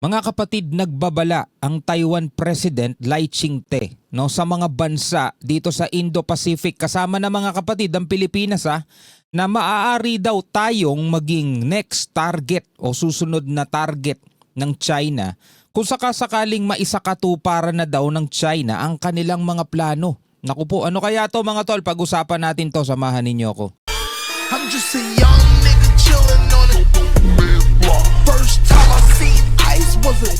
Mga kapatid, nagbabala ang Taiwan President Lai Ching-te sa mga bansa dito sa Indo-Pacific kasama na mga kapatid ang Pilipinas na maaari daw tayong maging next target o susunod na target ng China kung sakasakaling maisakatuparan na daw ng China ang kanilang mga plano. Naku po, ano kaya to mga tol? Pag-usapan natin to, samahan ninyo ako. I'm just a young nigga chillin' on it. First time I seen ice was a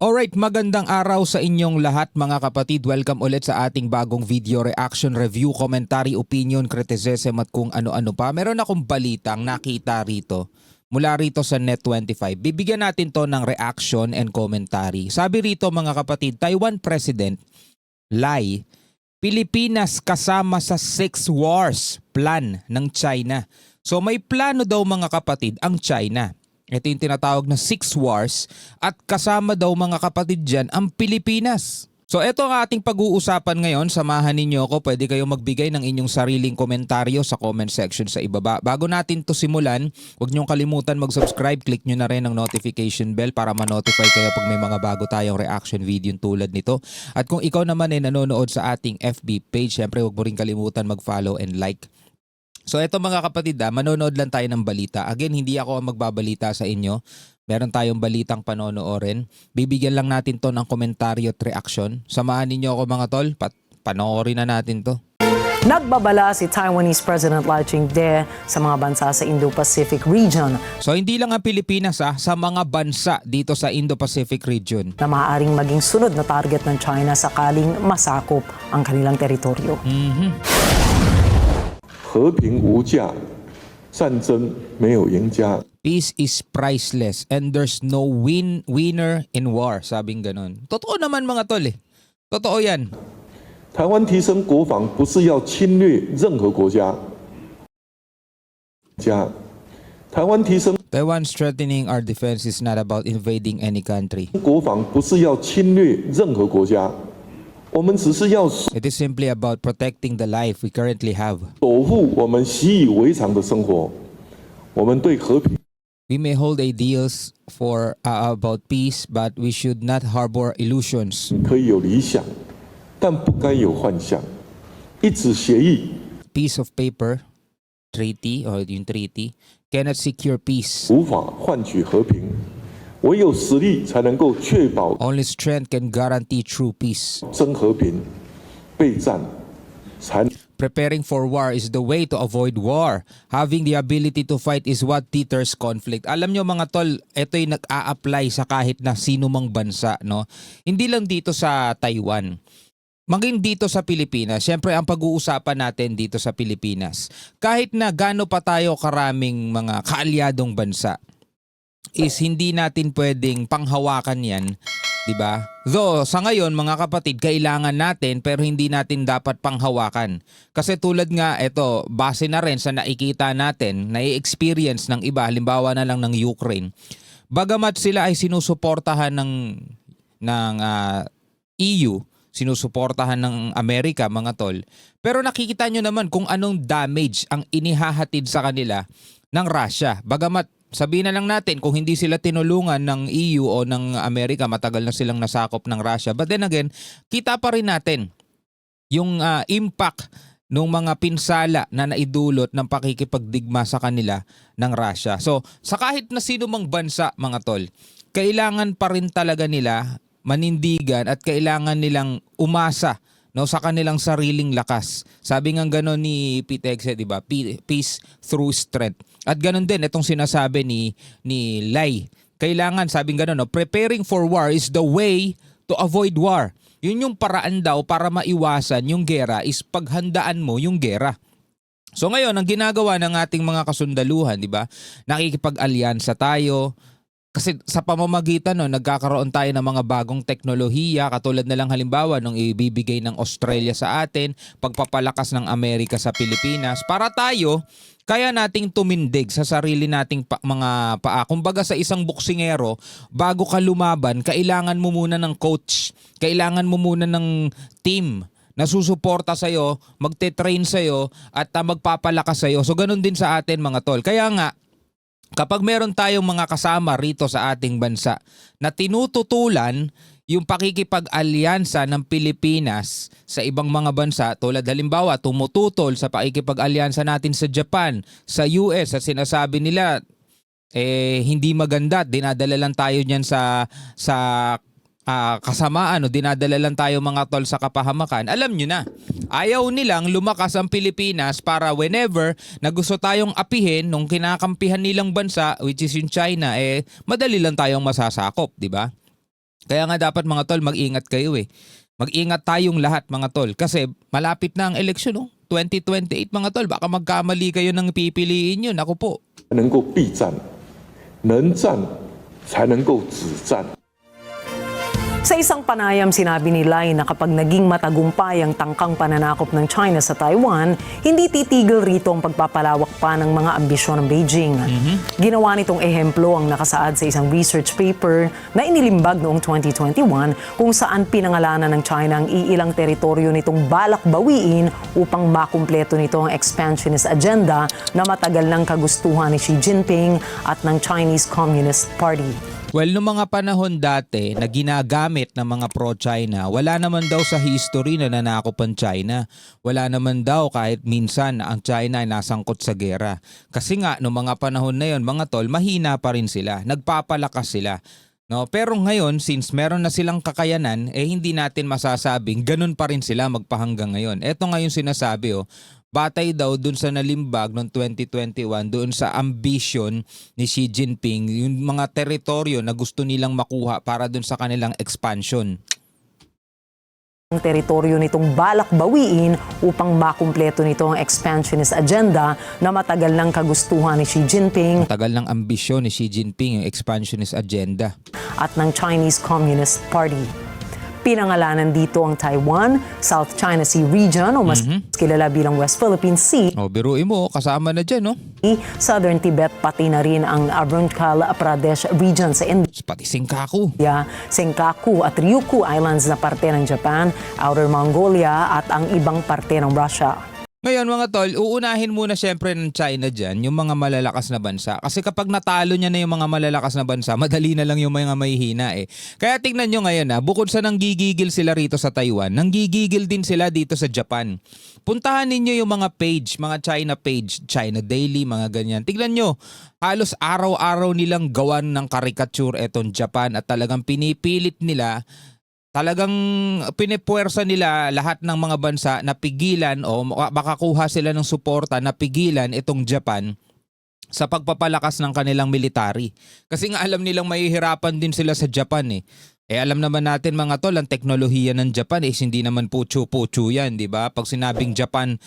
Alright, magandang araw sa inyong lahat mga kapatid. Welcome ulit sa ating bagong video reaction, review, commentary, opinion, criticism at kung ano-ano pa. Meron akong balitang nakita rito mula rito sa Net25. Bibigyan natin to ng reaction and commentary. Sabi rito mga kapatid, Taiwan President Lai, Pilipinas kasama sa 6 wars plan ng China. So may plano daw mga kapatid ang China. Ito yung tinatawag na 6 wars at kasama daw mga kapatid dyan ang Pilipinas. So ito ang ating pag-uusapan ngayon. Samahan ninyo ako. Pwede kayong magbigay ng inyong sariling komentaryo sa comment section sa ibaba. Bago natin to simulan, huwag niyong kalimutan mag-subscribe. Click nyo na rin ang notification bell para ma-notify kayo pag may mga bago tayong reaction video tulad nito. At kung ikaw naman ay nanonood sa ating FB page, syempre huwag mo rin kalimutan mag-follow and like. So eto mga kapatid, manonood lang tayo ng balita. Again, hindi ako ang magbabalita sa inyo. Meron tayong balitang panonoorin. Bibigyan lang natin to ng komentaryo at reaction. Samahan ninyo ako mga tol. Panoorin na natin to. Nagbabala si Taiwanese President Lai Ching-te sa mga bansa sa Indo-Pacific region So hindi lang ang Pilipinas sa mga bansa dito sa Indo-Pacific region. na maaaring maging sunod na target ng China sakaling masakop ang kanilang teritoryo. 和平无价，战争没有赢家。 Peace is priceless and there's no winner in war. Sabing ganun. Totoo naman mga tol Totoo yan. 台湾提升国防不是要侵略任何国家，台湾提升 Taiwan strengthening our defense is not about invading any country. 国防不是要侵略任何国家，我们只是要 It is simply about protecting the life we currently have. 守护我们习以为常的生活。我们对和平 We may hold ideals for about peace, but we should not harbor illusions. 可以有理想，但不该有幻想。一纸协议 Piece of paper, treaty or yung treaty, cannot secure peace. 无法换取和平，唯有实力才能够确保 Only strength can guarantee true peace. 真和平。备战才 Preparing for war is the way to avoid war. Having the ability to fight is what deters conflict. Alam nyo mga tol, ito'y nag-a-apply sa kahit na sino mang bansa, no? Hindi lang dito sa Taiwan. Maging dito sa Pilipinas, syempre ang pag-uusapan natin dito sa Pilipinas, kahit na gaano pa tayo karaming mga kaalyadong bansa, is hindi natin pwedeng panghawakan yan, di ba? Though sa ngayon mga kapatid, kailangan natin pero hindi natin dapat panghawakan. Kasi tulad nga ito, base na rin sa nakikita natin, na-experience ng iba, halimbawa na lang ng Ukraine. Bagamat sila ay sinusuportahan ng EU, sinusuportahan ng Amerika mga tol. Pero nakikita nyo naman kung anong damage ang inihahatid sa kanila ng Russia. Bagamat sabihin na lang natin kung hindi sila tinulungan ng EU o ng Amerika, matagal na silang nasakop ng Russia. But then again, kita pa rin natin yung impact ng mga pinsala na naidulot ng pakikipagdigma sa kanila ng Russia. So sa kahit na sino mang bansa mga tol, kailangan pa rin talaga nila manindigan at kailangan nilang umasa sa kanilang sariling lakas. Sabi nga gano'n ni Pete Hegseth, di ba? Peace through strength. At gano'n din itong sinasabi ni Lai. Kailangan, sabi nga gano'n, preparing for war is the way to avoid war. Yun yung paraan daw para maiwasan yung gera is paghandaan mo yung gera. So ngayon, ang ginagawa ng ating mga kasundaluhan, di ba? Nakikipag-alyansa tayo. Kasi sa pamamagitan nagkakaroon tayo ng mga bagong teknolohiya katulad na lang halimbawa nung ibibigay ng Australia sa atin, pagpapalakas ng Amerika sa Pilipinas para tayo kaya nating tumindig sa sarili nating mga paa. Kumbaga sa isang boksingero, bago ka lumaban, kailangan mo muna ng coach, kailangan mo muna ng team na susuporta sa'yo, magte-train sa'yo at magpapalakas sa'yo. So ganun din sa atin mga tol. Kaya nga, kapag meron tayong mga kasama rito sa ating bansa na tinututulan yung pakikipag-alyansa ng Pilipinas sa ibang mga bansa, tulad halimbawa tumututol sa pakikipag-alyansa natin sa Japan, sa US, at sinasabi nila hindi maganda, dinadala lang tayo niyan sa kasamaan, dinadala lang tayo mga tol sa kapahamakan. Alam nyo na, ayaw nilang lumakas ang Pilipinas para whenever na gusto tayong apihin nung kinakampihan nilang bansa, which is yung China, madali lang tayong masasakop, di ba? Kaya nga dapat mga tol, mag-ingat kayo Mag-ingat tayong lahat mga tol kasi malapit na ang eleksyon 2028 mga tol. Baka magkamali kayo ng pipiliin yun. Ako po. 能够避战，能战才能够止战。 Sa isang panayam, sinabi ni Lai na kapag naging matagumpay ang tangkang pananakop ng China sa Taiwan, hindi titigil rito ang pagpapalawak pa ng mga ambisyon ng Beijing. Ginawa nitong ehemplo ang nakasaad sa isang research paper na inilimbag noong 2021 kung saan pinangalanan ng China ang iilang teritoryo nitong balak bawiin upang makumpleto nito ang expansionist agenda na matagal ng kagustuhan ni Xi Jinping at ng Chinese Communist Party. Well, noong mga panahon dati na ginagamit ng mga pro-China, wala naman daw sa history na nanakop ang China. Wala naman daw kahit minsan na ang China ay nasangkot sa gera. Kasi nga, noong mga panahon na yon, mga tol, mahina pa rin sila. Nagpapalakas sila. No, pero ngayon, since meron na silang kakayanan, hindi natin masasabing ganun pa rin sila magpahanggang ngayon. Ito ngayon sinasabi, batay daw dun sa nalimbag noong 2021, doon sa ambition ni Xi Jinping, yung mga teritoryo na gusto nilang makuha para dun sa kanilang expansion. Ang teritoryo nitong balak bawiin upang makumpleto nito ang expansionist agenda na matagal ng kagustuhan ni Xi Jinping Tagal ng ambisyon ni Xi Jinping yung expansionist agenda. at ng Chinese Communist Party. Pinangalanan dito ang Taiwan, South China Sea region o mas kilala bilang West Philippine Sea, Biruin mo, kasama na dyan, Southern Tibet pati na rin ang Arunachal Pradesh region sa India, Pati Senkaku. Senkaku at Ryukyu Islands na parte ng Japan, Outer Mongolia at ang ibang parte ng Russia. Ngayon mga tol, uunahin muna syempre ng China dyan, yung mga malalakas na bansa. Kasi kapag natalo niya na yung mga malalakas na bansa, madali na lang yung mga mahihina Kaya tingnan nyo ngayon bukod sa nanggigigil sila rito sa Taiwan, nanggigigil din sila dito sa Japan. Puntahan ninyo yung mga page, mga China page, China Daily, mga ganyan. Tignan nyo, halos araw-araw nilang gawan ng karikature etong Japan at talagang pinipilit nila, talagang pinipuwersa nila lahat ng mga bansa na pigilan o makakuha sila ng suporta na pigilan itong Japan sa pagpapalakas ng kanilang military. Kasi nga alam nilang mahihirapan din sila sa Japan alam naman natin mga tol, ang teknolohiya ng Japan hindi naman puchu-puchu yan, di ba? Pag sinabing Japan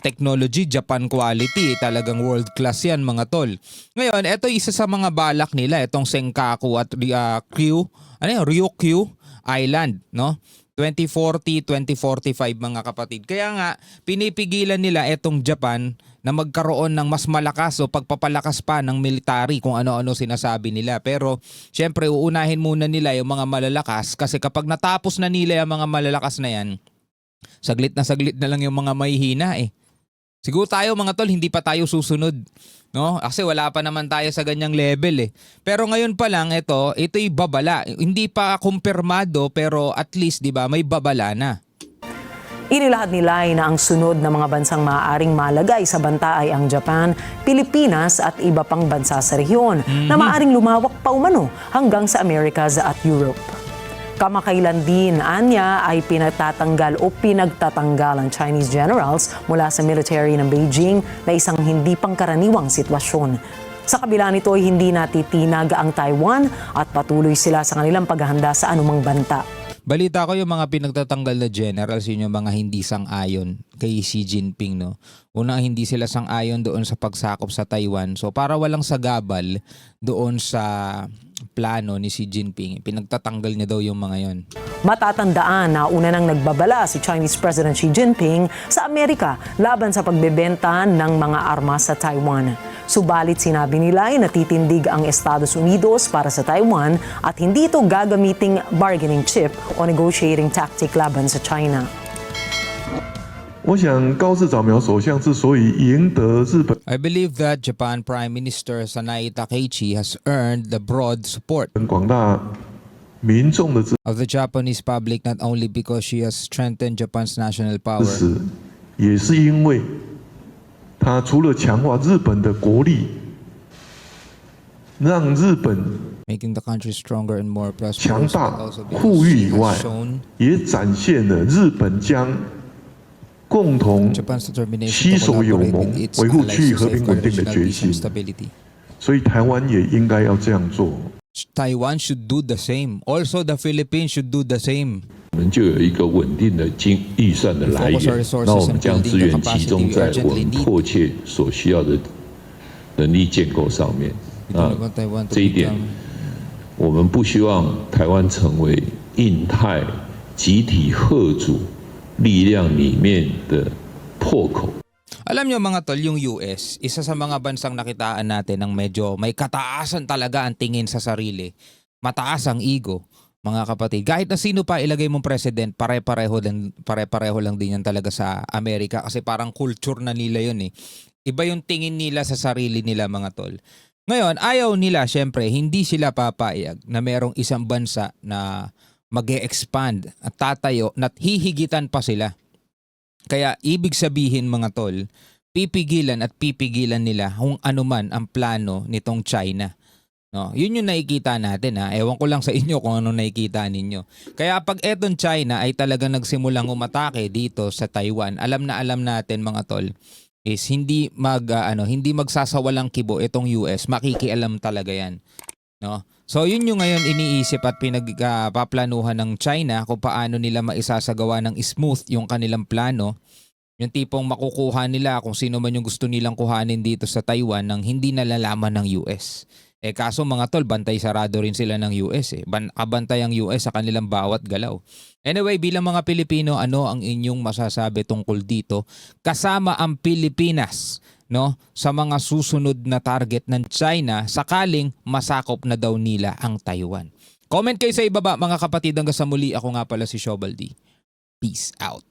technology, Japan quality, talagang world class yan mga tol. Ngayon, ito isa sa mga balak nila, itong Senkaku at Ryukyu Island, 2040, 2045 mga kapatid. Kaya nga, pinipigilan nila itong Japan na magkaroon ng mas malakas o pagpapalakas pa ng military kung ano-ano sinasabi nila. Pero, syempre, uunahin muna nila yung mga malalakas kasi kapag natapos na nila yung mga malalakas na yan, saglit na lang yung mga mahihina Siguro tayo mga tol, hindi pa tayo susunod. Kasi wala pa naman tayo sa ganyang level Pero ngayon pa lang ito'y babala. Hindi pa kumpirmado pero at least 'di ba may babala na. Inilahad ni Lai na ang sunod na mga bansang maaaring malagay sa banta ay ang Japan, Pilipinas at iba pang bansa sa rehiyon na maaaring lumawak pa umano hanggang sa Americas at Europe. Kamakailan din, anya, ay pinagtatanggal ang Chinese generals mula sa military ng Beijing na isang hindi pangkaraniwang sitwasyon. Sa kabila nito ay hindi natitinag ang Taiwan at patuloy sila sa kanilang paghahanda sa anumang banta. Balita ko yung mga pinagtatanggal na generals, yun yung mga hindi sang-ayon kay Xi Jinping. Unang hindi sila sang-ayon doon sa pagsakop sa Taiwan. So para walang sagabal doon sa plano ni Xi Jinping, pinagtatanggal niya daw yung mga yon. Matatandaan na una nang nagbabala si Chinese President Xi Jinping sa Amerika laban sa pagbebenta ng mga armas sa Taiwan. Subalit sinabi nila ay natitindig ang Estados Unidos para sa Taiwan at hindi ito gagamiting bargaining chip o negotiating tactic laban sa China. 我想高市早苗首相之所以赢得日本 I believe that Japan Prime Minister Sanae Takeichi has earned the broad support 广大民众的支 of the Japanese public not only because she has strengthened Japan's national power, 持，也是因为他除了强化日本的国力，让日本 making the country stronger and more 强 prosperous, 大 but also because 富裕 she 以外 has，shown 也展现了日本将共同 Japan's determination 携 to 手友 collaborate 盟 with its 维护 allies 区域 to 和平稳 safeguard 定的 regional 决 peace 心 and。stability. 所以台湾也应该要这样做。 Taiwan should do the same. Also, the Philippines should do the same. 我们就有一个稳定的预算的来 Focus our 源 resources，那我们将 and building 资源 the capacity 集中在 we 我们 urgently need 迫切所需要的能力建构上面。 We don't want Taiwan to 这一点 become 我们不希望台湾成为印太集体嚇阻力量里面的破口。 Alam nyo mga tol, yung US, isa sa mga bansang nakitaan natin ng medyo may kataasan talaga ang tingin sa sarili. Mataas ang ego, mga kapatid. Kahit na sino pa ilagay mong president, pare-pareho lang din yan talaga sa Amerika kasi parang culture na nila yun eh. Iba yung tingin nila sa sarili nila mga tol. Ngayon, ayaw nila, syempre, hindi sila papayag na merong isang bansa na mag-e-expand at tatayo at hihigitan pa sila. Kaya ibig sabihin mga tol, pipigilan nila kung ano man ang plano nitong China. No, yun yung nakikita natin ha. Ewan ko lang sa inyo kung ano nakikita ninyo. Kaya pag etong China ay talagang nagsimulang umatake dito sa Taiwan, alam natin mga tol, is hindi magsasawalang kibo itong US, makikialam talaga yan. No? So yun yung ngayon iniisip at pinagpaplanuhan ng China kung paano nila maisasagawa ng smooth yung kanilang plano. Yung tipong makukuha nila kung sino man yung gusto nilang kuhanin dito sa Taiwan nang hindi nalalaman ng US. Kaso mga tol, bantay sarado rin sila ng US eh. Kabantay ang US sa kanilang bawat galaw. Anyway, bilang mga Pilipino, ano ang inyong masasabi tungkol dito? Kasama ang Pilipinas, no, sa mga susunod na target ng China sakaling masakop na daw nila ang Taiwan. Comment kayo sa ibaba mga kapatid. Hanggang sa muli, ako nga pala si Shobaldi. Peace out.